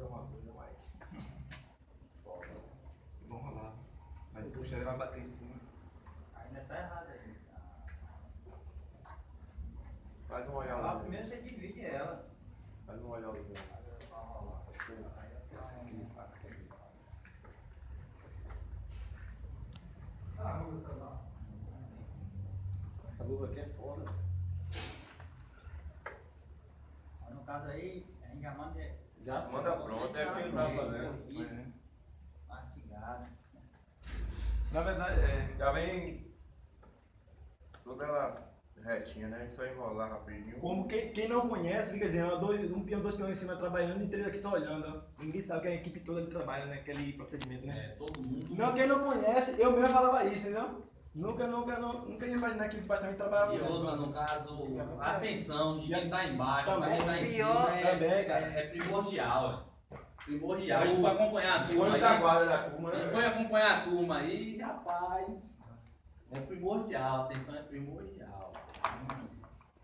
uma coisa mais. Vamos rolar. Mas depois ele vai bater em cima. Ainda tá errado aí. Faz um olhar Lá ali. primeiro você divide ela. Faz um olhar ali. Essa luva aqui é foda. No caso aí, a gente já manda. Já Manda pronto, é quem vai fazendo. Mastigado. Na verdade, já vem toda ela retinha, né? Só enrolar rapidinho. Como quem não conhece, fica dizendo, um peão, dois peões em cima trabalhando e três aqui só olhando. Ó. Ninguém sabe que a equipe toda ali trabalha, né? Aquele procedimento, né? Todo mundo. Não, quem não conhece, eu mesmo falava isso, entendeu? Nunca ia imaginar que bastante trabalhava. E outra, no caso, a atenção de quem tá embaixo, Também. mas quem tá em cima Também, cara. é primordial. Primordial. Ele foi acompanhar a O turma olho aí. da guarda da turma, Ele né? foi acompanhar a turma aí, rapaz. É primordial, a atenção é primordial.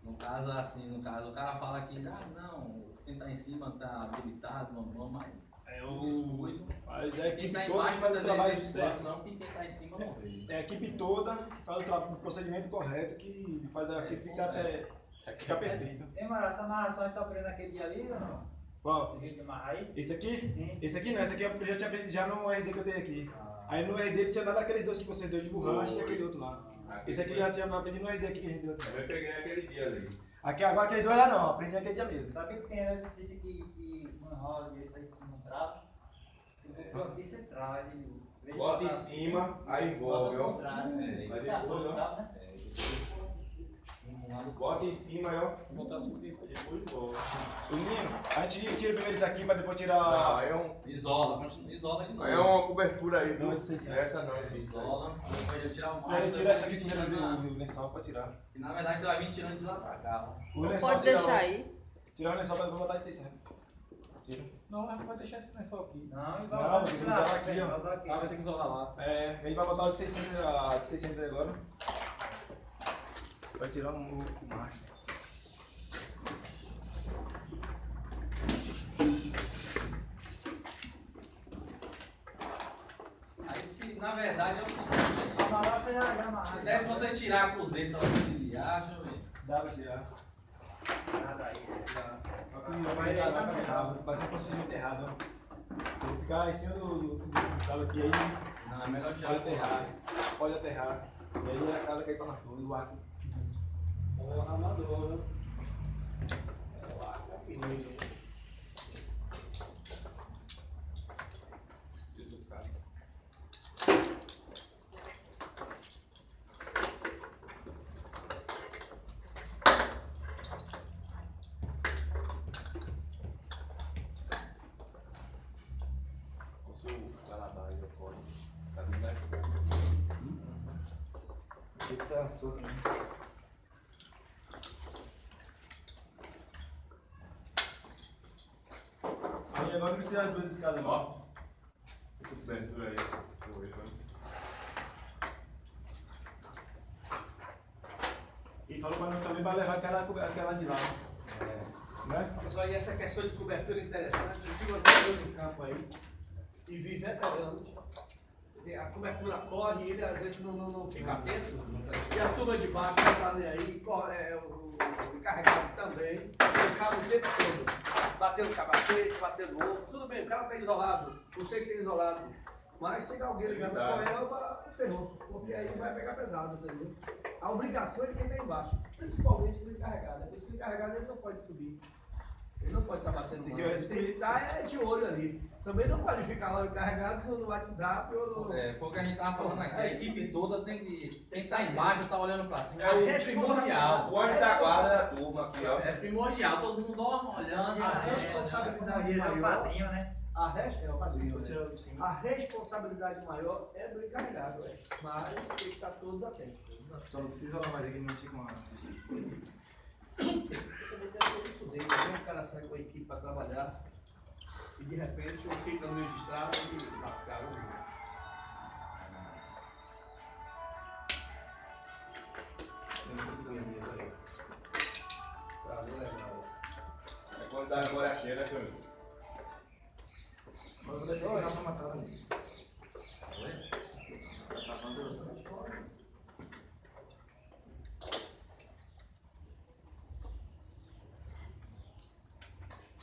No caso, assim, o cara fala que, não, quem tá em cima tá habilitado, não, mas Mas é a quem equipe tá toda embaixo que faz o trabalho de de sucesso. situação, que quem tá em cima não vê. É a equipe toda que faz o procedimento correto, que faz aquilo ficar perfeito. Tem essa amarração que tá aprendendo aquele dia ali ou não? Qual? Tem jeito de amarrar aí? Esse aqui? Sim. Esse aqui não, esse aqui eu já tinha aprendido já no RD que eu tenho aqui. Ah. Aí no RD tinha dado aqueles dois que você deu de borracha e aquele outro lá. Esse aqui eu já tinha aprendido no RD aqui que a gente deu aqui. Eu peguei aquele dia ali. Aqui agora aqueles dois lá não, aprendi aquele dia mesmo. Sabe que tem exercício que não enrola direito aí, que não trava? Aqui você trava ele. Bota em cima, aí envolve, ó. Mas depois, ó. Bota em cima aí, ó. Botar assim, Depois envolve. O menino, a gente tira primeiro isso aqui pra depois Não, tirar. aí é um. isola, continua, isola de novo. Aí é uma cobertura aí, viu? Não, de 600. Essa não, gente. Isola, depois de tirar um Aí ele tira essa aqui tirando tirando o lençol pra tirar. E na verdade você vai vir tirando de lá pra cá. Ó. O lençol Pode tira deixar aí. Tirar o lençol pra botar de 600. Tira. Não, mas vai deixar esse lençol aqui. Não, e Não, tem que isolar aqui, ó. Vai ter que isolar lá. É, ele vai botar o de 600 agora. Vai tirar o macho. Aí se, na verdade, é o seguinte, se desse pra você tirar a cozeta auxiliar, deixa eu ver. Dá pra tirar. Nada aí. Só que vai ficar errado. Vai ser um procedimento errado, ó. Vou ficar em cima do cabo aqui aí. Não, é melhor tirar Pode aterrar. Pode aterrar. E aí a casa cai pra nós todos, o arco. Porra, amador, né? É o arco aqui, né? Ele tá solto, né? Aí agora precisa das duas escadas, né? Ó. Cobertura aí. E falou pra nós também vai levar aquela de lá. Né? Pessoal, e essa questão de cobertura interessante, eu tive uma pessoa no campo aí e vi veteranos. Quer dizer, a cobertura corre e ele às vezes não fica atento. E a turma de baixo está ali aí, o encarregado também, ficava o tempo todo, batendo capacete, batendo ovo. Tudo bem, o cara está isolado, vocês estão isolados. Mas se alguém ligando para ela, ferrou, porque aí vai pegar pesado, entendeu? A obrigação é de quem está embaixo, principalmente do encarregado. É por isso que o encarregado ele não pode subir. Ele não pode estar batendo Tem mão. que Ele tem que estar de olho ali. Também não pode ficar lá encarregado no WhatsApp ou no... Foi o que a gente tava falando aqui, a equipe toda tem que estar embaixo, tá olhando pra cima. É É primordial. O olho da guarda da turma aqui, ó. É primordial, todo mundo olhando. A responsabilidade É o maior, padrinho, né? a responsabilidade maior é do encarregado, mas tem que estar todos atentos. Só não precisa lá mais aqui, não tinha com a. Eu também tenho isso dele, né? O cara sai com a equipe para trabalhar e de repente fica no registrado e lascaram o vídeo. Não precisa mesmo aí. Tá legal. É quando dá agora cheia, né, senhor? vou descer aqui pra matar ali.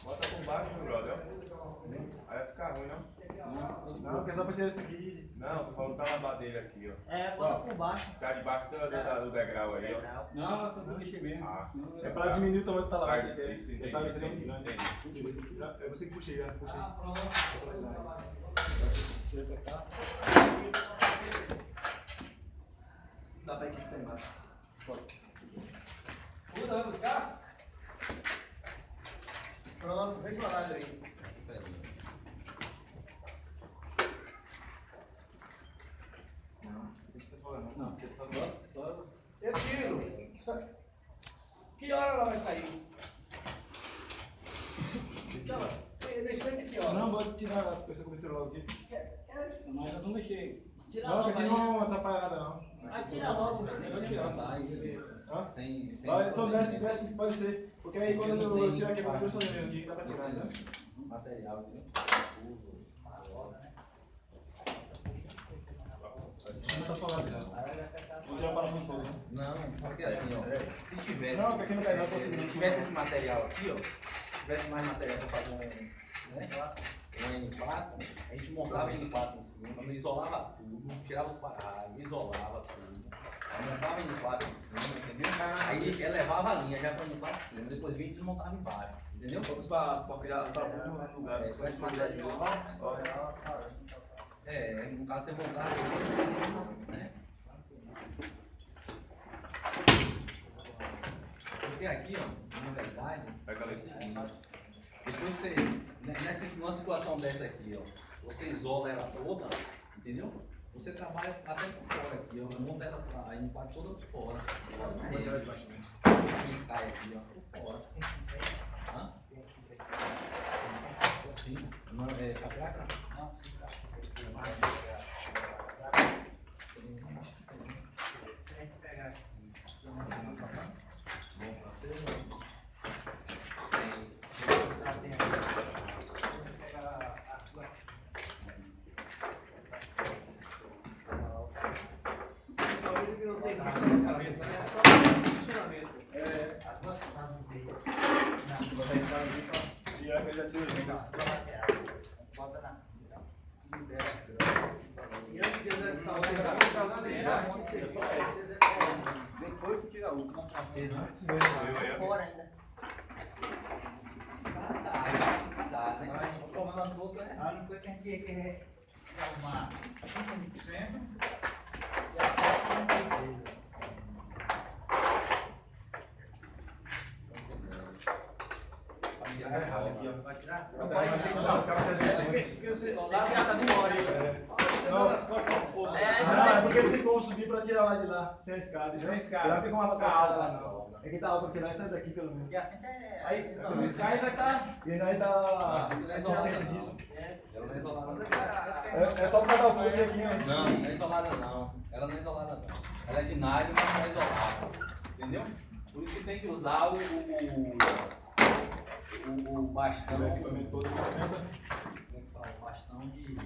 Bota por baixo, meu brother. Aí vai ficar ruim, não? Não, porque é só pra tirar esse aqui. Não, tô falando da lavadeira aqui, ó. É, bota por baixo. Ficar debaixo do degrau aí, ó. Não, eu vou mexer mesmo. Ah. É pra diminuir o tamanho do talavera. Vai, Ele isso, tá entendi, sendo muito entendi, grande. É você que puxei, já. Puxei. Puxei pra cá. Dá pra equipe que tá embaixo. Só. Puta, vai buscar? Pronto, vem pro horário aí. Não, isso aqui você fala não. Não, só Eu tiro. Que hora ela vai sair? Então, deixa ele aqui, ó. Não, pode tirar as peças que eu misturei logo aqui. mas nós vamos mexer. Tira Não, logo porque aí. não atrapalha nada não. Mas tira logo. Eu vou tirar, tá? Hã? Sem Vai, então desce, procedimento. desce, pode ser. Porque aí quando eu tirar aqui, eu vou ter o sozinho aqui, dá pra tirar, né? Material, entendeu? Não tá falando já. Vou tirar para não todo. Não, porque assim, ó, se tivesse, Não, porque aqui não cai não, eu consigo. se tivesse esse material aqui, ó, se tivesse mais material para fazer um N4, a gente montava N4 em cima, isolava tudo, tirava os parados, isolava tudo, aí montava N4 em cima, entendeu? Aí elevava a linha já para N4 em cima, depois vinha e desmontava embaixo, entendeu? Todos para criar para no lugar. Com esse material de no caso você montava né? Porque aqui, ó, na verdade, Pega lá é o esse seguinte, depois você, numa situação dessa aqui, ó, você isola ela toda, entendeu? Você trabalha até por fora aqui, ó, monta ela a N4 toda por fora. Isso cai aqui, ó, por fora. Hã? Sim, não, é catraca? Bota na cinta. Depois você tira a última. Fora ainda. Tá, né? O problema todo é a única coisa que a gente tinha que arrumar 5% e a parte não fez. É errado aqui, ó. Vai tirar? Não, os caras vão dizer Lá tá de fora, hein? Não, As costas são fogo. não, é porque não tem como subir pra tirar lá de lá, sem a escada. Sem a escada. Não tem como arrancar a Tá escada alta. lá, não. É que tá alto pra tirar essa daqui, pelo menos. E a cinta é. Aí, não, o Sky vai estar. E ainda aí tá Assim que não é consciente isolada, disso. Ela não é isolada, não. É só pra dar o toque aqui, né? Não, não é isolada não. Ela não é isolada não. Ela é de nylon, mas não é isolada. Entendeu? Por isso que tem que usar o bastão. O equipamento todo, Como é que fala? O bastão de